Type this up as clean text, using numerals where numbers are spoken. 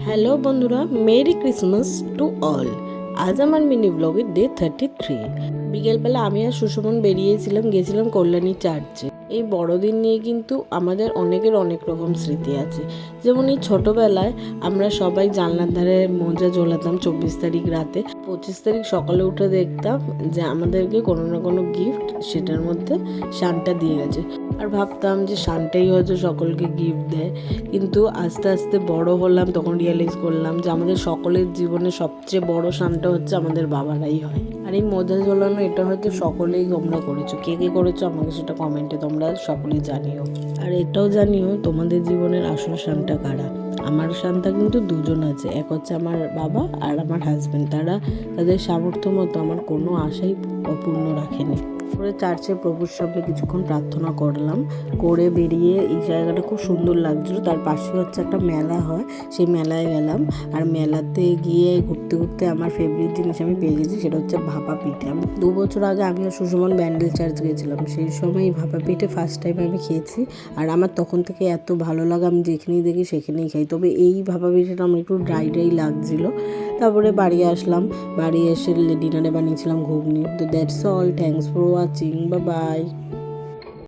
Hello বন্ধুরা, merry Christmas to all. আজ আমার মিনি ব্লগের ডে 33। বিকেলবেলা আমি আর সুশমন গেছিলাম কল্যাণী চার্চে। এই বড়দিন নিয়ে কিন্তু আমাদের অনেকের অনেক রকম স্মৃতি আছে। যেমন এই ছোটোবেলায় আমরা সবাই জানলার ধারে মোজা ঝোলাতাম 24 তারিখ রাতে। 25 তারিখ সকালে উঠে দেখতাম যে আমাদেরকে কোনো না কোনো গিফট সেটার মধ্যে সান্টা দিয়ে গেছে, আর ভাবতাম যে সান্টাই হয়তো সকলকে গিফট দেয়। কিন্তু আস্তে আস্তে বড় হলাম, তখন রিয়েলাইজ করলাম যে আমাদের সকলের জীবনে সবচেয়ে বড় সান্টা হচ্ছে আমাদের বাবারাই হয়। আর এই মোজা ঝোলানো এটা হয়তো সকলেই তোমরা করেছো, কে কে করেছো আমাকে সেটা কমেন্টে তোমরা সকলেই জানিও। আর এটাও জানিও তোমাদের জীবনের আসল সান্টা কারা। আমার সান্তা কিন্তু দুজন আছে, এক হচ্ছে আমার বাবা আর আমার হাজব্যান্ড। তারা তাদের সামর্থ্য মতো আমার কোনো আশাই অপূর্ণ রাখেনি। করে চার্চে প্রভুর সামনে কিছুক্ষণ প্রার্থনা করলাম, করে বেরিয়ে এই জায়গাটা খুব সুন্দর লাগছিল। তার পাশে হচ্ছে একটা মেলা হয়, সেই মেলায় গেলাম। আর মেলাতে গিয়ে ঘুরতে ঘুরতে আমার ফেভারিট জিনিস আমি পেয়ে গেছি, সেটা হচ্ছে ভাপা পিঠে। 2 বছর আগে আমি আর সুশমন ব্যান্ডেল চার্চ গিয়েছিলাম, সেই সময় ভাপা পিঠে ফার্স্ট টাইম আমি খেয়েছি। আর আমার তখন থেকে এত ভালো লাগে, আমি যেখানেই দেখি সেখানেই খাই। তবে এই ভাপা পিঠেটা আমার একটু ড্রাই ড্রাই লাগছিলো। তারপরে বাড়ি আসলাম, বাড়ি এসে ডিনারে বানিয়েছিলাম ঘুগনি। তো that's all, thanks for watching, bye bye.